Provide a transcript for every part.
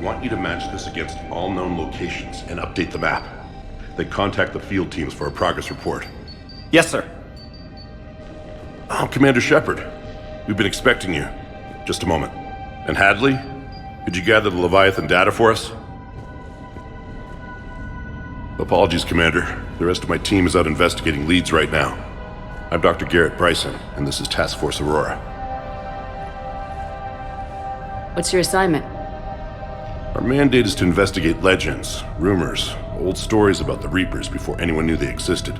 want you to match this against all known locations and update the map. Then contact the field teams for a progress report. Yes, sir. Oh, Commander Shepard. We've been expecting you. Just a moment. And Hadley? Could you gather the Leviathan data for us? Apologies, Commander. The rest of my team is out investigating leads right now. I'm Dr. Garret Bryson, and this is Task Force Aurora. What's your assignment? Our mandate is to investigate legends, rumors, old stories about the Reapers before anyone knew they existed.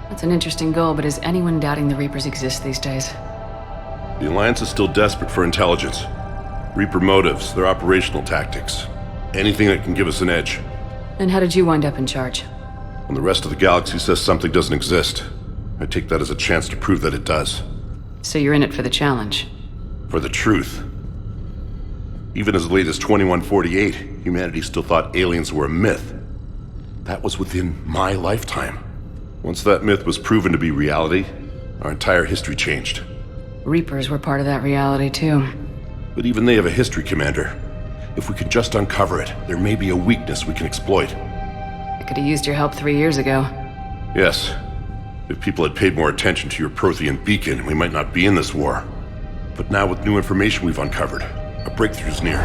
That's an interesting goal, but is anyone doubting the Reapers exist these days? The Alliance is still desperate for intelligence. Reaper motives, their operational tactics. Anything that can give us an edge. And how did you wind up in charge? When the rest of the galaxy says something doesn't exist, I take that as a chance to prove that it does. So you're in it for the challenge? For the truth. Even as late as 2148, humanity still thought aliens were a myth. That was within my lifetime. Once that myth was proven to be reality, our entire history changed. Reapers were part of that reality, too. But even they have a history, Commander. If we could just uncover it, there may be a weakness we can exploit. I could have used your help 3 years ago. Yes. If people had paid more attention to your Prothean beacon, we might not be in this war. But now with new information we've uncovered, a breakthrough's near.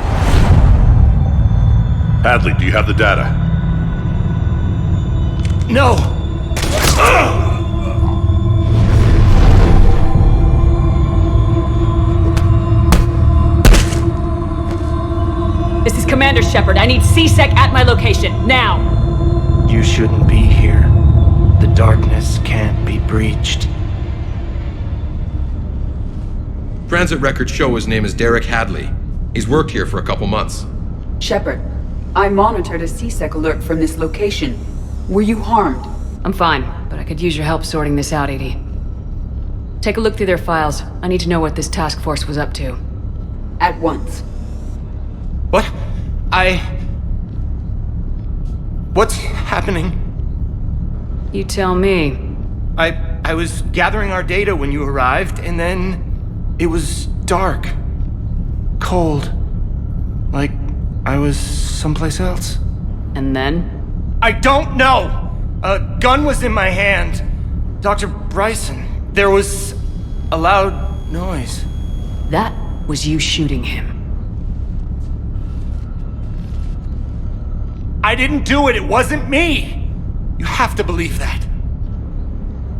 Hadley, do you have the data? No! This is Commander Shepard. I need C-Sec at my location, now! You shouldn't be here. The darkness can't be breached. Transit records show his name is Derek Hadley. He's worked here for a couple months. Shepard, I monitored a C-Sec alert from this location. Were you harmed? I'm fine, but I could use your help sorting this out, EDI. Take a look through their files. I need to know what this task force was up to. At once. What? What's happening? You tell me. I was gathering our data when you arrived, and then it was dark. Cold. Like I was someplace else. And then? I don't know! A gun was in my hand. Dr. Bryson, there was a loud noise. That was you shooting him. I didn't do it, it wasn't me! You have to believe that.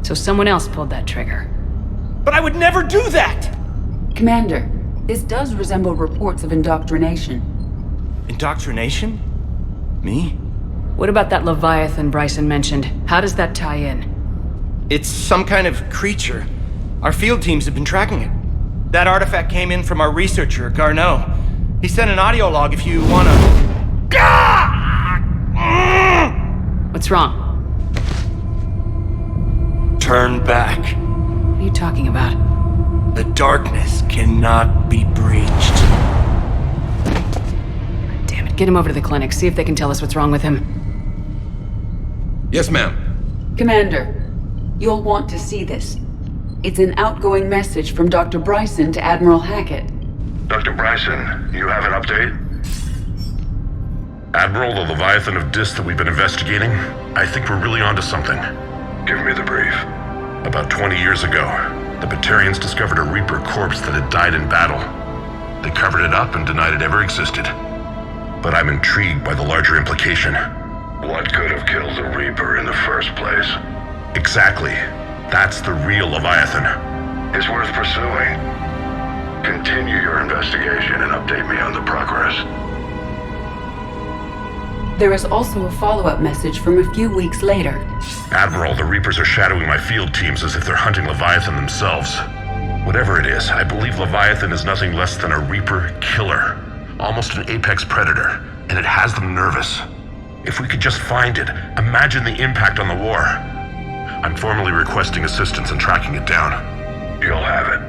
So someone else pulled that trigger. But I would never do that! Commander, this does resemble reports of indoctrination. Indoctrination? Me? What about that Leviathan Bryson mentioned? How does that tie in? It's some kind of creature. Our field teams have been tracking it. That artifact came in from our researcher, Garneau. He sent an audio log if you wanna... What's wrong? Turn back. What are you talking about? The darkness cannot be breached. Damn it, get him over to the clinic. See if they can tell us what's wrong with him. Yes, ma'am. Commander, you'll want to see this. It's an outgoing message from Dr. Bryson to Admiral Hacket. Dr. Bryson, you have an update? Admiral, the Leviathan of Dis that we've been investigating, I think we're really onto something. Give me the brief. About 20 years ago, the Batarians discovered a Reaper corpse that had died in battle. They covered it up and denied it ever existed. But I'm intrigued by the larger implication. What could have killed the Reaper in the first place? Exactly. That's the real Leviathan. It's worth pursuing. Continue your investigation and update me on the progress. There is also a follow-up message from a few weeks later. Admiral, the Reapers are shadowing my field teams as if they're hunting Leviathan themselves. Whatever it is, I believe Leviathan is nothing less than a Reaper killer. Almost an apex predator, and it has them nervous. If we could just find it, imagine the impact on the war. I'm formally requesting assistance in tracking it down. You'll have it.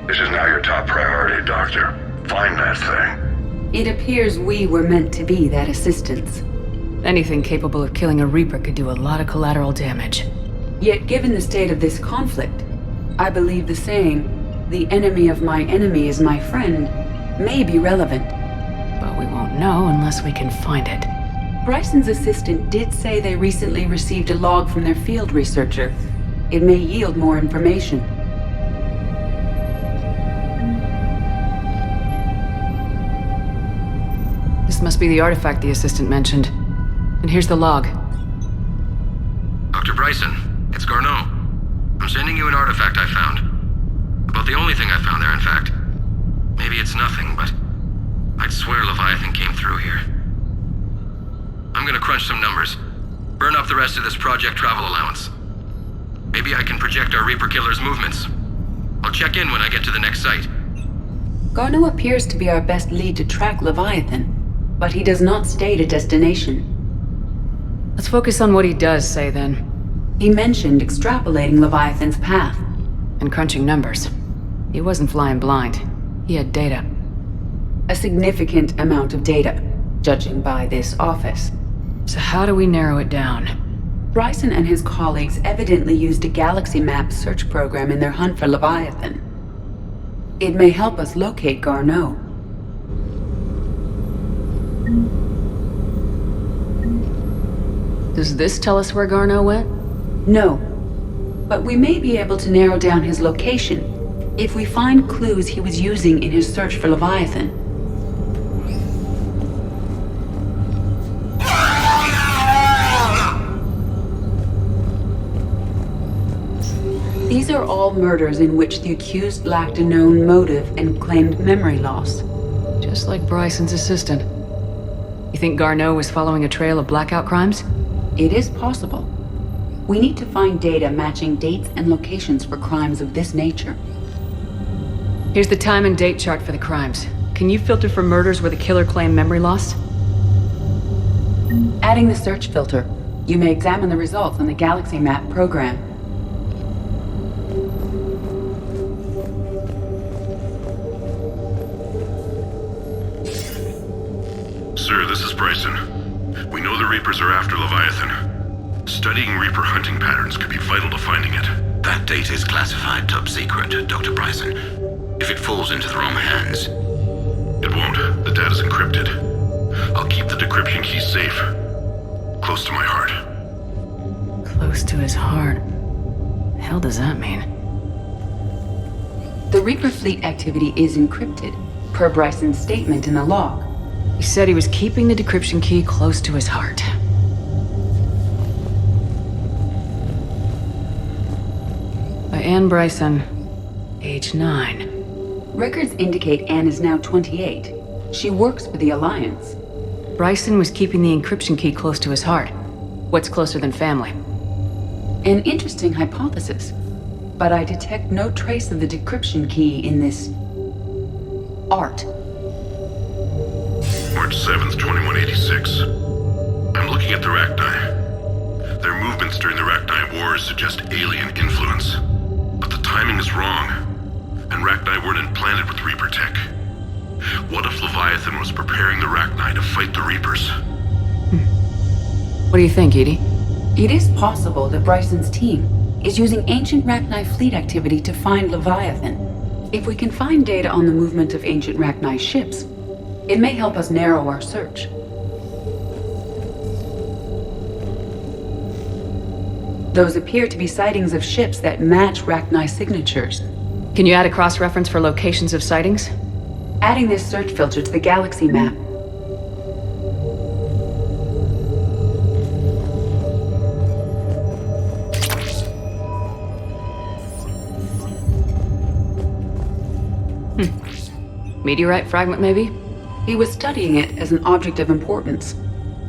This is now your top priority, Doctor. Find that thing. It appears we were meant to be that assistance. Anything capable of killing a Reaper could do a lot of collateral damage. Yet given the state of this conflict, I believe the saying, "The enemy of my enemy is my friend," may be relevant. but we won't know unless we can find it. Bryson's assistant did say they recently received a log from their field researcher. It may yield more information. This must be the artifact the assistant mentioned. And here's the log. Dr. Bryson, it's Garneau. I'm sending you an artifact I found. About the only thing I found there, in fact. Maybe it's nothing, but I'd swear Leviathan came through here. I'm gonna crunch some numbers. Burn up the rest of this project travel allowance. Maybe I can project our Reaper killer's movements. I'll check in when I get to the next site. Garneau appears to be our best lead to track Leviathan, but he does not state a destination. Let's focus on what he does say, then. He mentioned extrapolating Leviathan's path. And crunching numbers. He wasn't flying blind. He had data. A significant amount of data, judging by this office. So how do we narrow it down? Bryson and his colleagues evidently used a galaxy map search program in their hunt for Leviathan. It may help us locate Garneau. Does this tell us where Garneau went? No, but we may be able to narrow down his location if we find clues he was using in his search for Leviathan. These are all murders in which the accused lacked a known motive and claimed memory loss. Just like Bryson's assistant. You think Garneau was following a trail of blackout crimes? It is possible. We need to find data matching dates and locations for crimes of this nature. Here's the time and date chart for the crimes. Can you filter for murders where the killer claimed memory loss? Adding the search filter, you may examine the results on the Galaxy Map program. Sir, this is Bryson. We know the Reapers are after Leviathan. Studying Reaper hunting patterns could be vital to finding it. That data is classified top secret, Dr. Bryson. If it falls into the wrong hands... It won't. The data's encrypted. I'll keep the decryption key safe. Close to my heart. Close to his heart. The hell does that mean? The Reaper fleet activity is encrypted, per Bryson's statement in the log. He said he was keeping the decryption key close to his heart. By Anne Bryson, age 9. Records indicate Anne is now 28. She works for the Alliance. Bryson was keeping the encryption key close to his heart. What's closer than family? An interesting hypothesis, but I detect no trace of the decryption key in this... art. March 7th, 2186. I'm looking at the Rachni. Their movements during the Rachni Wars suggest alien influence. But the timing is wrong. And Rachni weren't implanted with Reaper tech. What if Leviathan was preparing the Rachni to fight the Reapers? What do you think, Edie? It is possible that Bryson's team is using ancient Rachni fleet activity to find Leviathan. If we can find data on the movement of ancient Rachni ships, it may help us narrow our search. Those appear to be sightings of ships that match Rachni signatures. Can you add a cross-reference for locations of sightings? Adding this search filter to the Galaxy Map. Meteorite fragment, maybe? He was studying it as an object of importance.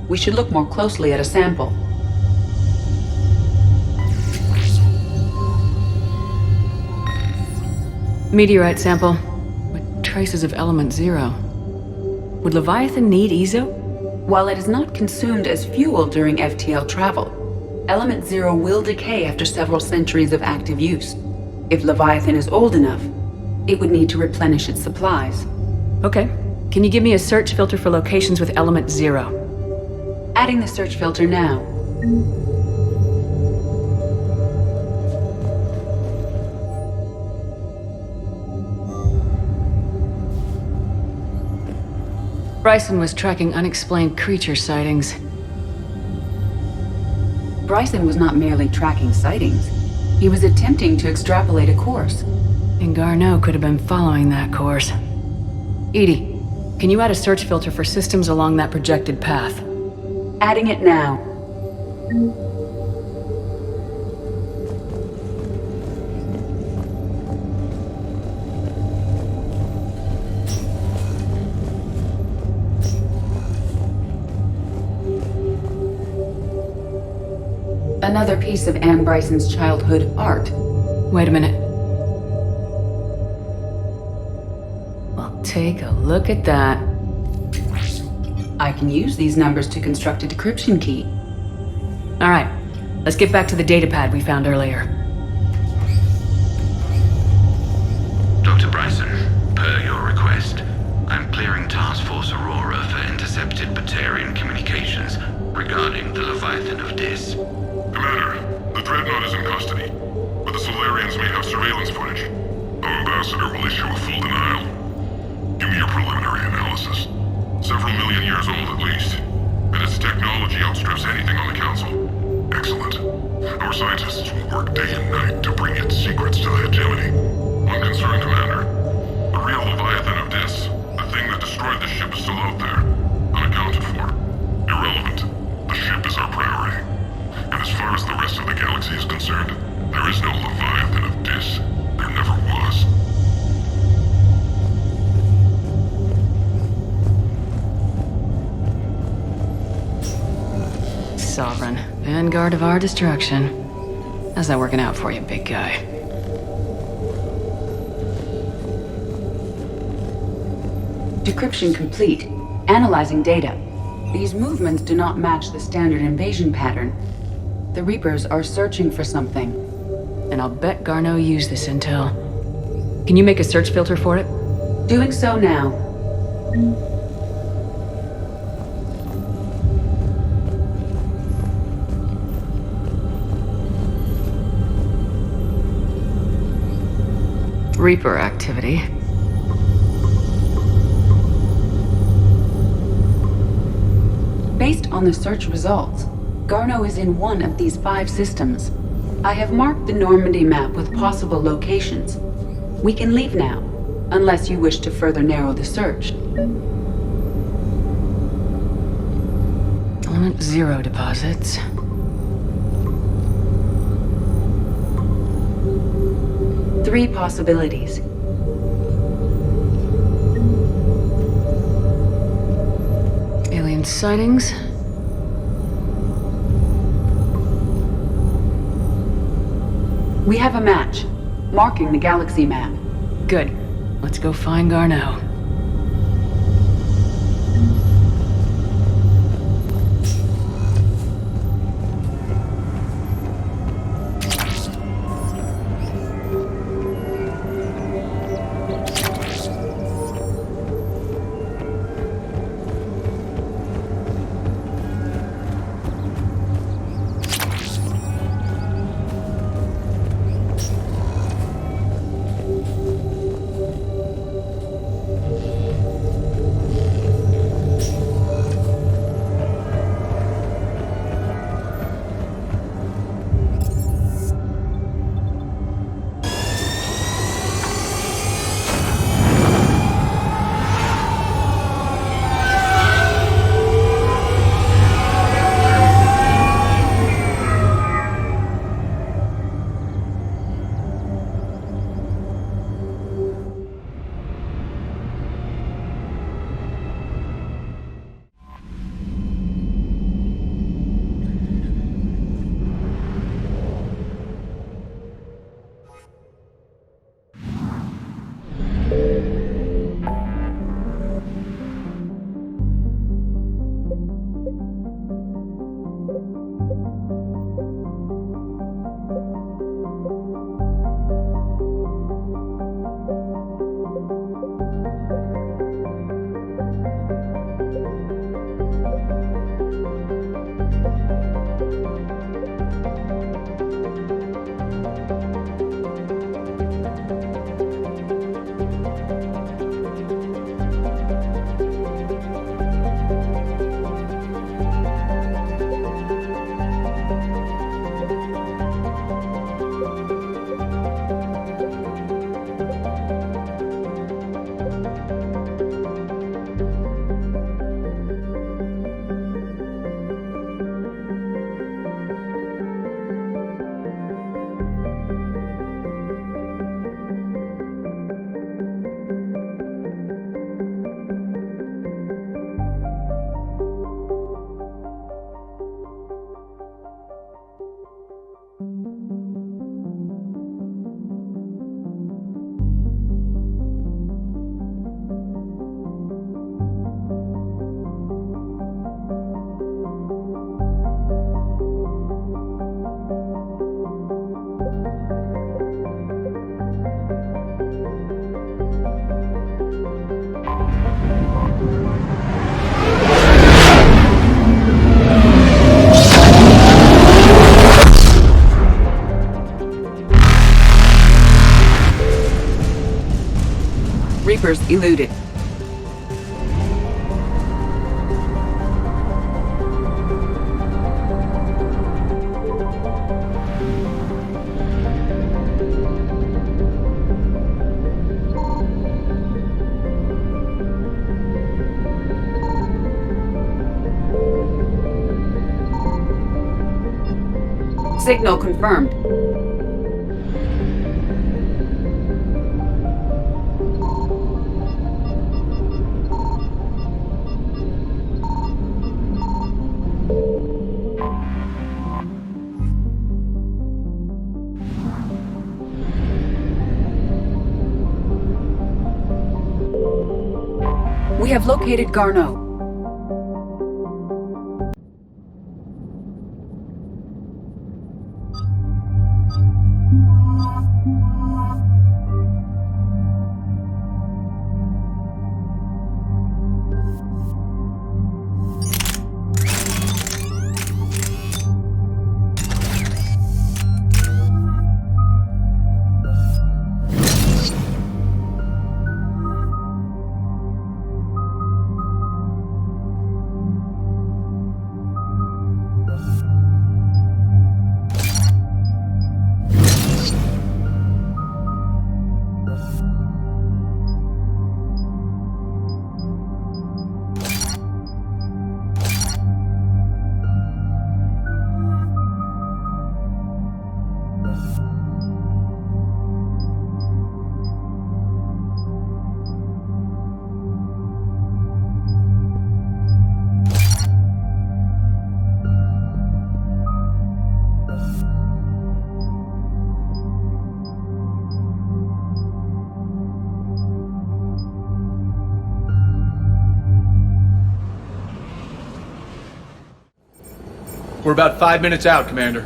We should look more closely at a sample. Meteorite sample with traces of element 0. Would Leviathan need EZO? While it is not consumed as fuel during FTL travel, element 0 will decay after several centuries of active use. If Leviathan is old enough, it would need to replenish its supplies. Okay. Can you give me a search filter for locations with element 0? Adding the search filter now. Bryson was tracking unexplained creature sightings. Bryson was not merely tracking sightings. He was attempting to extrapolate a course. And Garneau could have been following that course. EDI, can you add a search filter for systems along that projected path? Adding it now. Another piece of Anne Bryson's childhood art. Wait a minute. Well, take a look at that. I can use these numbers to construct a decryption key. All right, let's get back to the datapad we found earlier. Dr. Bryson, per your request, I'm clearing Task Force Aurora for intercepted Batarian communications regarding the Leviathan of Dis. Commander, the Dreadnought is in custody, but the Solarians may have surveillance footage. Our ambassador will issue a full denial. Give me your preliminary analysis. Several million years old at least, and its technology outstrips anything on the Council. Excellent. Our scientists will work day and night to bring its secrets to the hegemony. One concern, Commander. The real Leviathan of Dis, the thing that destroyed the ship, is still out there, unaccounted for. Irrelevant. The ship is our priority. And as far as the rest of the galaxy is concerned, there is no Leviathan of Dis. There never was. Sovereign, vanguard of our destruction. How's that working out for you, big guy? Decryption complete. Analyzing data. These movements do not match the standard invasion pattern. The Reapers are searching for something. And I'll bet Garneau used this intel. Can you make a search filter for it? Doing so now. Reaper activity. Based on the search results, Garneau is in one of these 5 systems. I have marked the Normandy map with possible locations. We can leave now, unless you wish to further narrow the search. Element 0 deposits. Three possibilities. Alien sightings. We have a match, marking the galaxy map. Good. Let's go find Garneau. Reapers eluded. Signal confirmed. We have located Garneau. We're about 5 minutes out, Commander.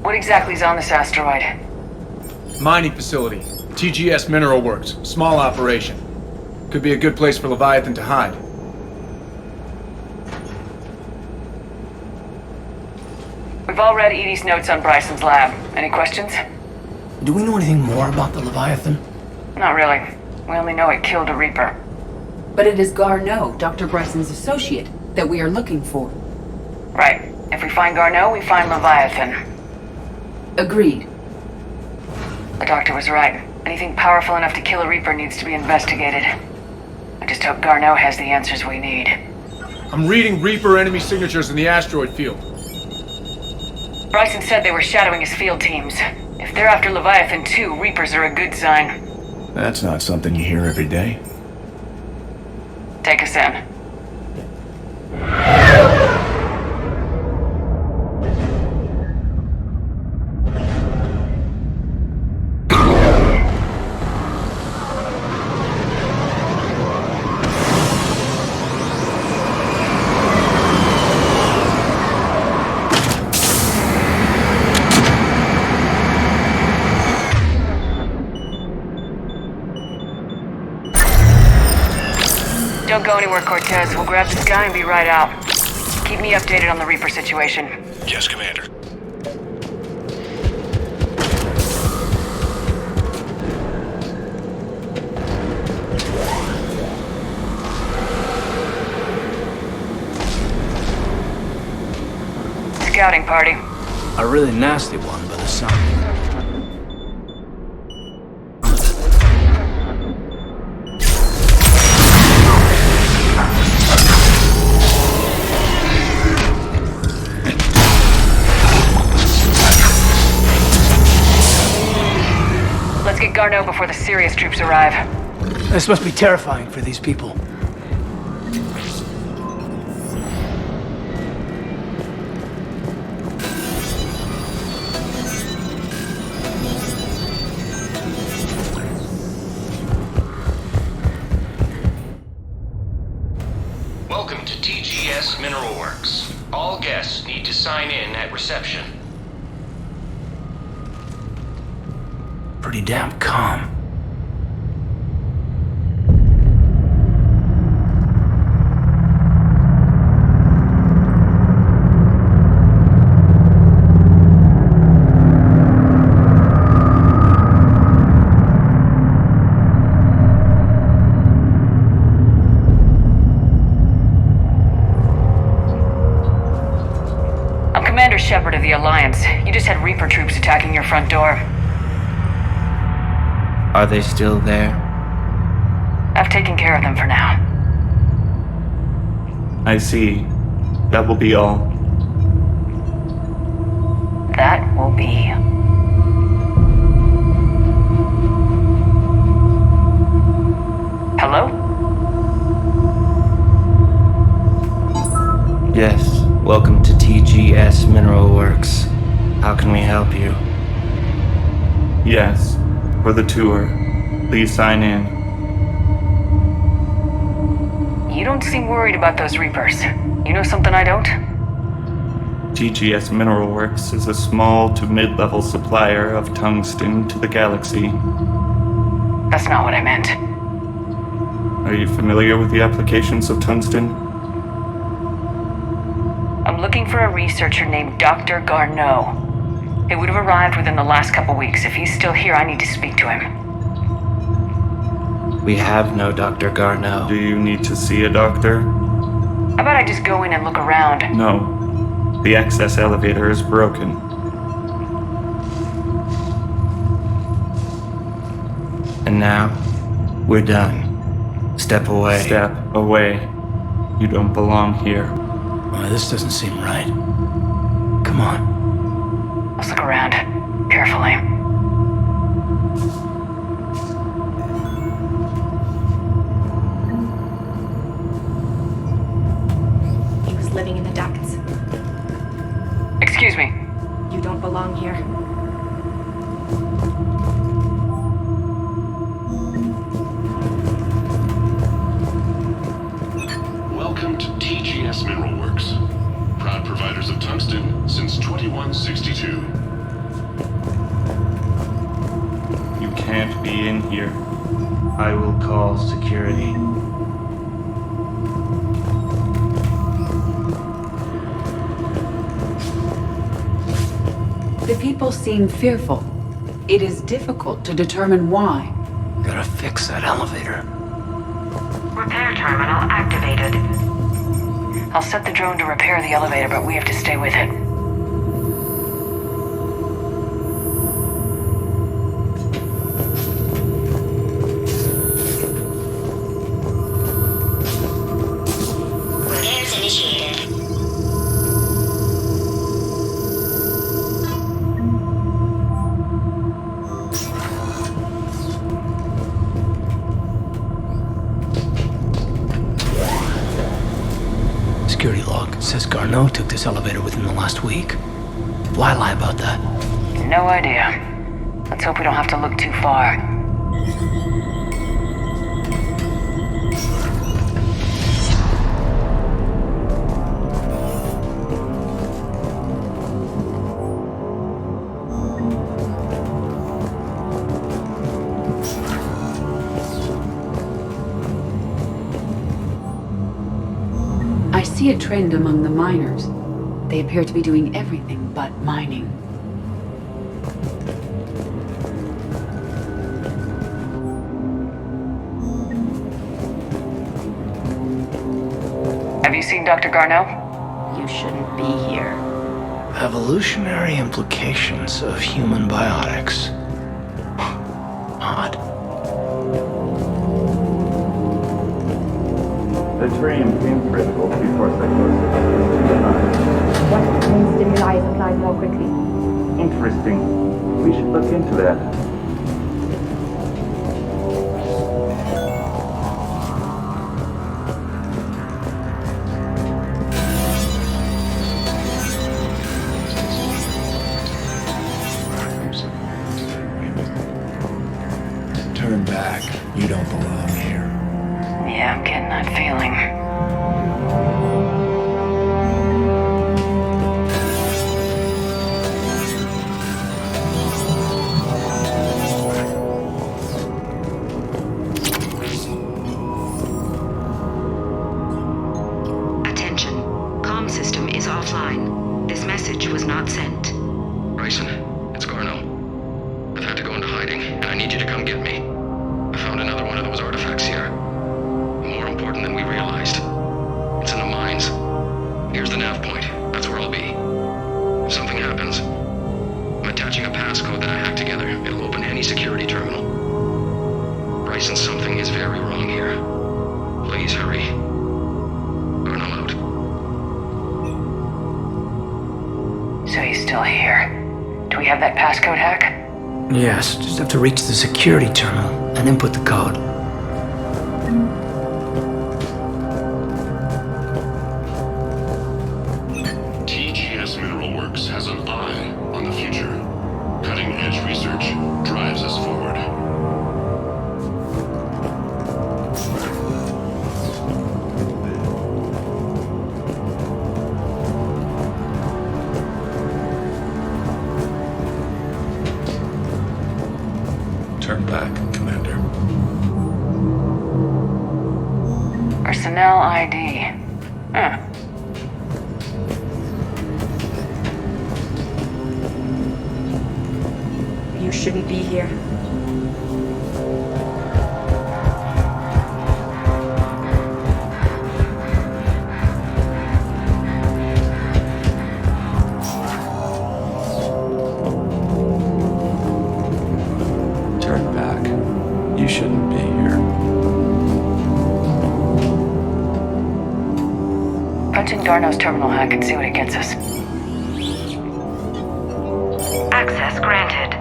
What exactly is on this asteroid? Mining facility. TGS Mineral Works. Small operation. Could be a good place for Leviathan to hide. We've all read Edie's notes on Bryson's lab. Any questions? Do we know anything more about the Leviathan? Not really. We only know it killed a Reaper. But it is Garneau, Dr. Bryson's associate, that we are looking for. Right. If we find Garneau, we find Leviathan. Agreed. The doctor was right. Anything powerful enough to kill a Reaper needs to be investigated. I just hope Garneau has the answers we need. I'm reading Reaper enemy signatures in the asteroid field. Bryson said they were shadowing his field teams. If they're after Leviathan too, Reapers are a good sign. That's not something you hear every day. Take us in. Don't go anywhere, Cortez. We'll grab this guy and be right out. Keep me updated on the Reaper situation. Yes, Commander. Scouting party. A really nasty one by the sound. Let's get Garneau before the serious troops arrive. This must be terrifying for these people. Welcome to TGS Mineral Works. All guests need to sign in at reception. Pretty damn calm. Alliance. You just had Reaper troops attacking your front door. Are they still there? I've taken care of them for now. I see. That will be all. That will be. Hello? Yes, welcome to TGS Mineral Works. How can we help you? Yes, for the tour. Please sign in. You don't seem worried about those Reapers. You know something I don't? TGS Mineral Works is a small to mid-level supplier of tungsten to the galaxy. That's not what I meant. Are you familiar with the applications of tungsten? I'm looking for a researcher named Dr. Garneau. He would have arrived within the last couple weeks. If he's still here, I need to speak to him. We have no Dr. Garneau. Do you need to see a doctor? How about I just go in and look around? No. The access elevator is broken. And now, we're done. Step away. Step away. You don't belong here. This doesn't seem right. Come on. Let's look around. Carefully. He was living in the ducts. Excuse me. You don't belong here. Welcome to TGS Mineral Works. Proud providers of tungsten since 2162. You can't be in here. I will call security. The people seem fearful. It is difficult to determine why. Gotta fix that elevator. Repair terminal activated. I'll set the drone to repair the elevator, but we have to stay with it. Repairs initiated. Security log says Garneau took this elevator within the last week. Why lie about that? No idea. Let's hope we don't have to look too far. I see a trend among the miners. They appear to be doing everything but mining. Have you seen Dr. Garneau? You shouldn't be here. Evolutionary implications of human biotics. Odd. The dream came critical before psychosis. What brain stimuli is applied more quickly? Interesting. We should look into that. Turn back. You don't belong here. Yeah, I'm getting that feeling. Attention. Comm system is offline. This message was not sent. Bryson, it's Garneau. I've had to go into hiding, and I need you to come get me. I found another one of those artifacts here. More important than we realized. passcode that I hacked together. It'll open any security terminal. Bryson, something is very wrong here. Please hurry. Garneau out. So he's still here. Do we have that passcode hack? Yes, just have to reach the security terminal and input the code. TGS Mineral Works has an eye on the future. Cutting-edge research drives us forward. Turn back, Commander. Personnel ID. Huh. You shouldn't be here. Turn back. You shouldn't be here. Punch in Garneau's terminal hack and see what it gets us. Access granted.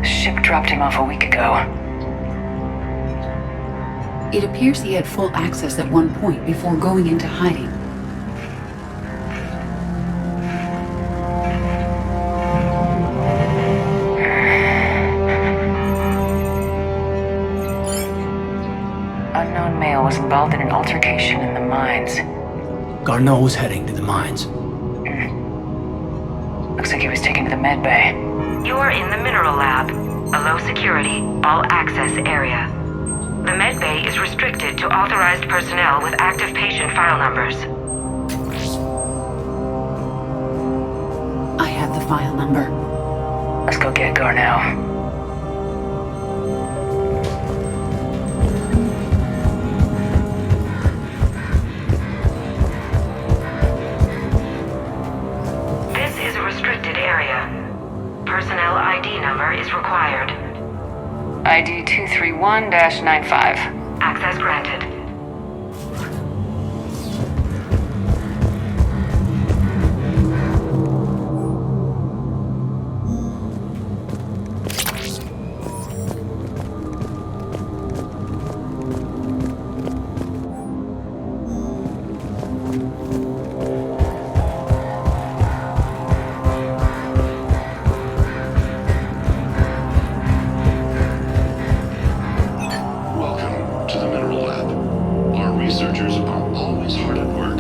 Ship dropped him off a week ago. It appears he had full access at one point before going into hiding. Unknown male was involved in an altercation in the mines. Garneau was heading to the mines. Looks like he was taken to the med bay. You are in the mineral lab, a low security, all access area. The med bay is restricted to authorized personnel with active patient file numbers. I have the file number. Let's go get Garneau. This is a restricted area. Personnel ID number is required. ID 231-95. Access granted. Welcome to the Mineral Lab. Our researchers are always hard at work.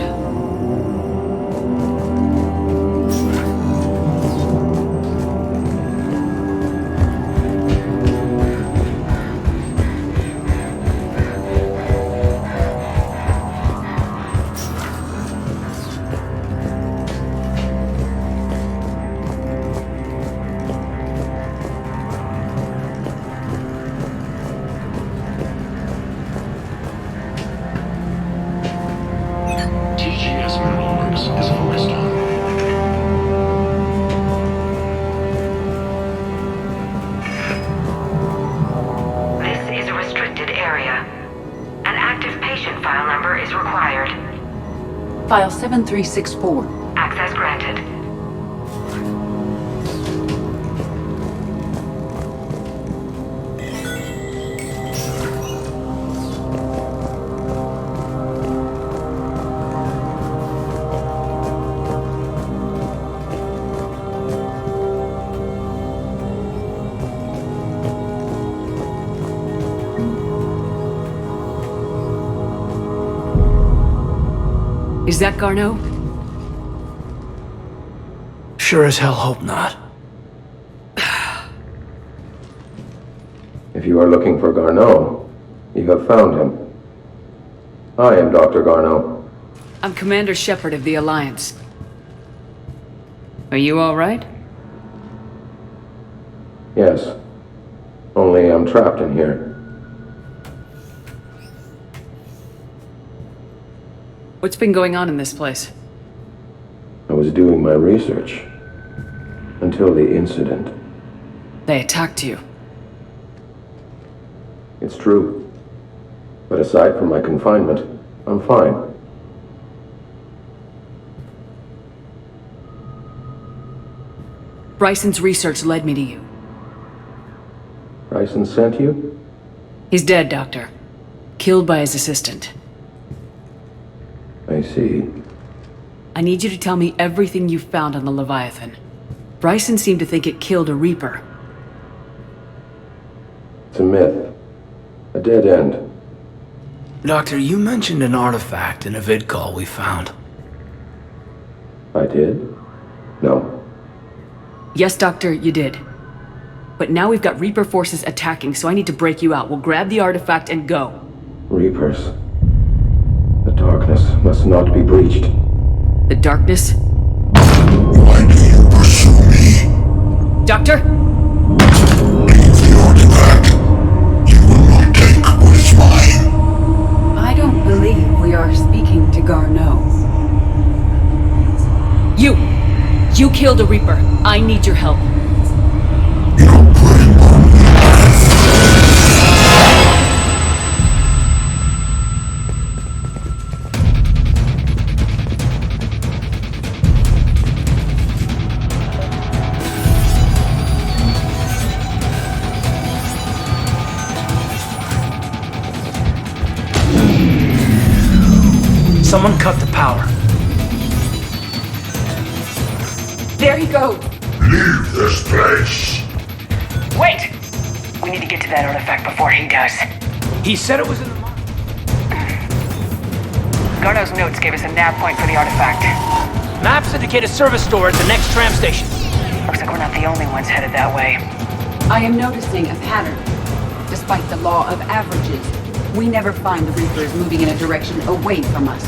TGS Mineral Works is focused on. This is a restricted area. An active patient file number is required. File 7364. Access granted. Is that Garneau? Sure as hell hope not. If you are looking for Garneau, you have found him. I am Dr. Garneau. I'm Commander Shepard of the Alliance. Are you all right? Yes. Only I'm trapped in here. What's been going on in this place? I was doing my research. Until the incident. They attacked you. It's true. But aside from my confinement, I'm fine. Bryson's research led me to you. Bryson sent you? He's dead, Doctor. Killed by his assistant. I see. I need you to tell me everything you found on the Leviathan. Bryson seemed to think it killed a Reaper. It's a myth. A dead end. Doctor, you mentioned an artifact in a vid call we found. I did? No. Yes, Doctor, you did. But now we've got Reaper forces attacking, so I need to break you out. We'll grab the artifact and go. Reapers. The darkness must not be breached. The darkness? Why do you pursue me? Doctor? Leave the artifact. You will not take what is mine. I don't believe we are speaking to Garneau. You killed a Reaper. I need your help. You're putting on me. Someone cut the power. There he goes! Leave this place. Wait! We need to get to that artifact before he does. He said it was in the... Garneau's notes gave us a nav point for the artifact. Maps indicate a service door at the next tram station. Looks like we're not the only ones headed that way. I am noticing a pattern. Despite the law of averages, we never find the Reapers moving in a direction away from us.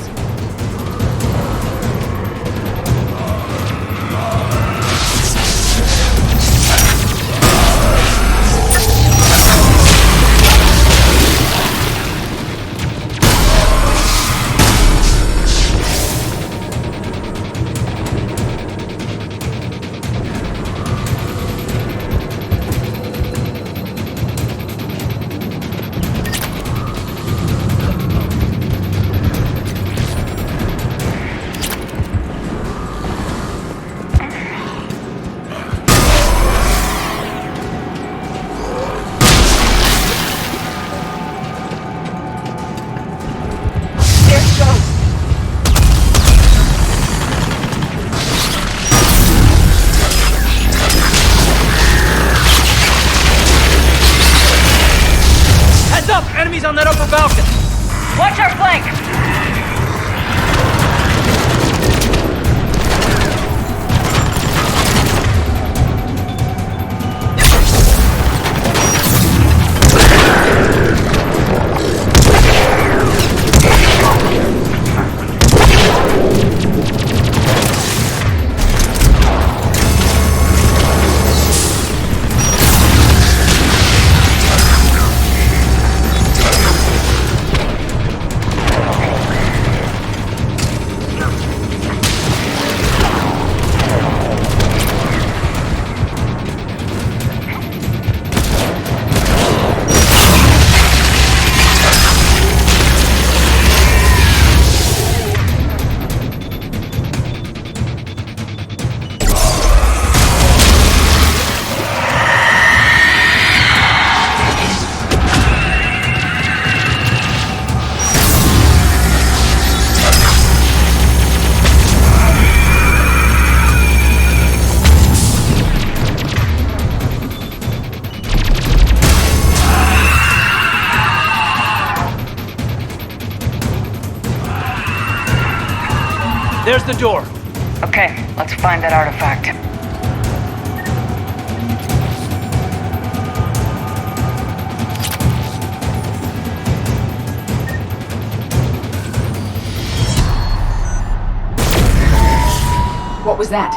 On that upper balcony! Watch our flank! There's the door. Okay, let's find that artifact. What was that?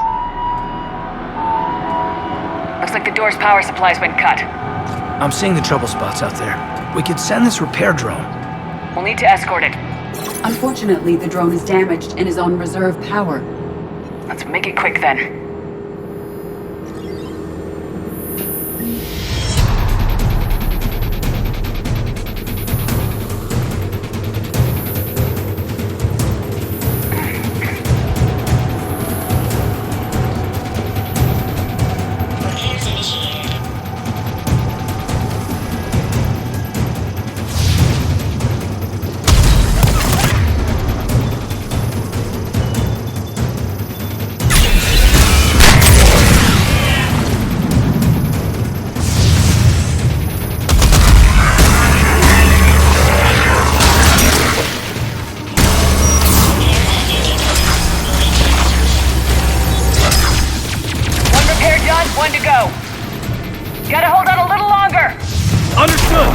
Looks like the door's power supply's been cut. I'm seeing the trouble spots out there. We could send this repair drone. We'll need to escort it. Unfortunately, the drone is damaged and is on reserve power. Let's make it quick then. One to go. Gotta hold out a little longer. Understood.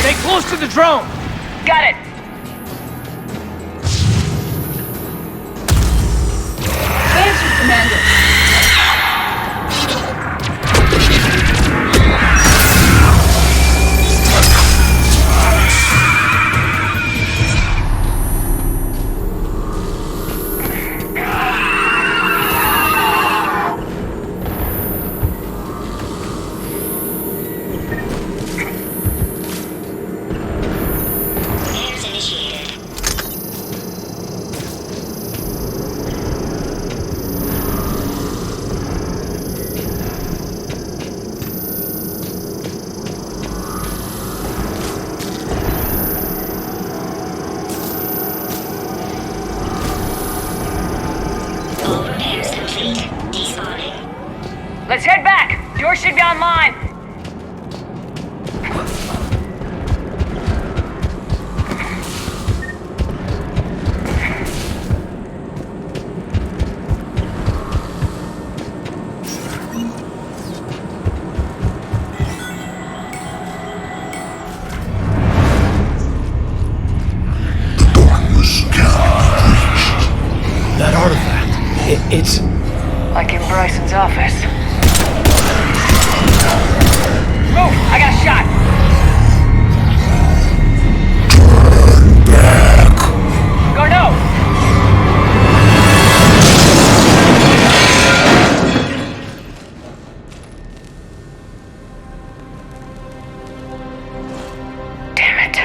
Stay close to the drone. Got it. Commander. Let's head back. Yours should be online. That artifact, it's... Like in Bryson's office. Move! I got a shot! Turn back! Garneau! Damn it.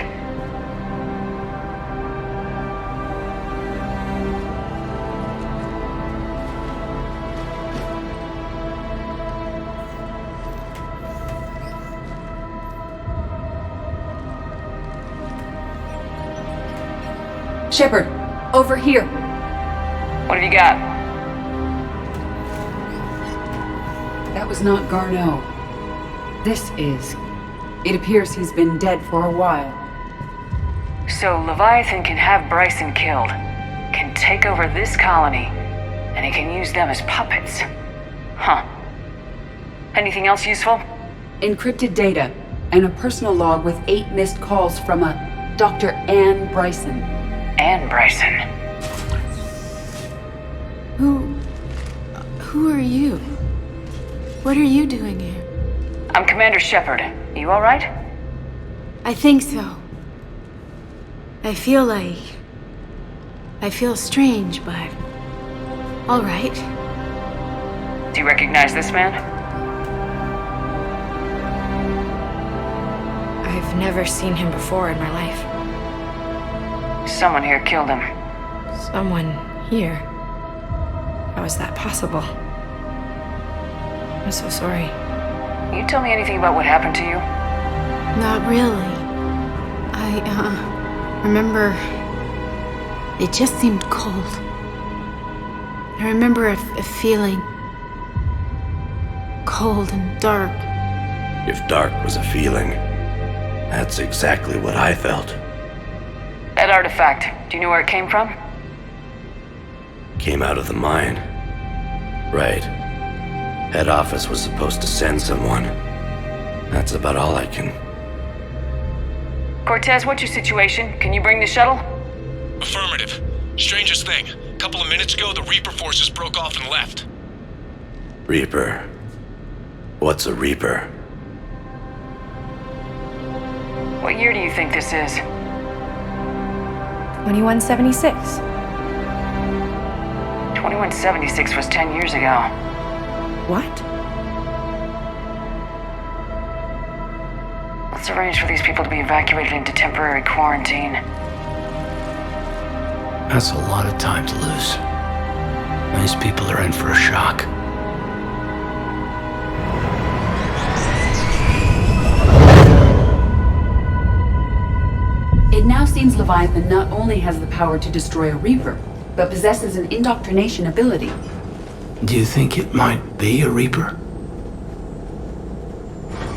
Shepard, over here. What have you got? That was not Garneau. This is. It appears he's been dead for a while. So Leviathan can have Bryson killed, can take over this colony, and he can use them as puppets. Huh. Anything else useful? Encrypted data, and a personal log with 8 missed calls from a Dr. Anne Bryson. Anne Bryson. Who are you? What are you doing here? I'm Commander Shepard. You alright? I think so. I feel strange, but... alright. Do you recognize this man? I've never seen him before in my life. Someone here killed him. Someone here? How is that possible? I'm so sorry. You tell me anything about what happened to you? Not really. I remember... it just seemed cold. I remember a feeling... cold and dark. If dark was a feeling, that's exactly what I felt. That artifact, do you know where it came from? Came out of the mine. Right. Head office was supposed to send someone. That's about all I can... Cortez, what's your situation? Can you bring the shuttle? Affirmative. Strangest thing. A couple of minutes ago, the Reaper forces broke off and left. Reaper? What's a Reaper? What year do you think this is? 2176. 2176 was 10 years ago. What? Let's arrange for these people to be evacuated into temporary quarantine. That's a lot of time to lose. These people are in for a shock. It now seems Leviathan not only has the power to destroy a Reaper, but possesses an indoctrination ability. Do you think it might be a Reaper?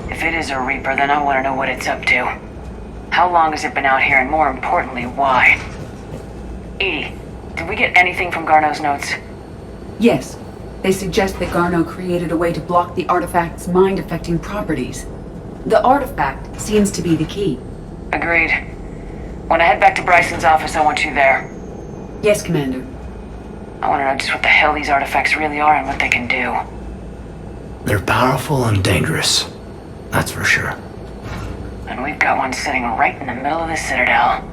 If it is a Reaper, then I want to know what it's up to. How long has it been out here, and more importantly, why? Edie, did we get anything from Garneau's notes? Yes. They suggest that Garneau created a way to block the artifact's mind-affecting properties. The artifact seems to be the key. Agreed. When I head back to Bryson's office, I want you there. Yes, Commander. I want to know just what the hell these artifacts really are and what they can do. They're powerful and dangerous. That's for sure. And we've got one sitting right in the middle of the Citadel.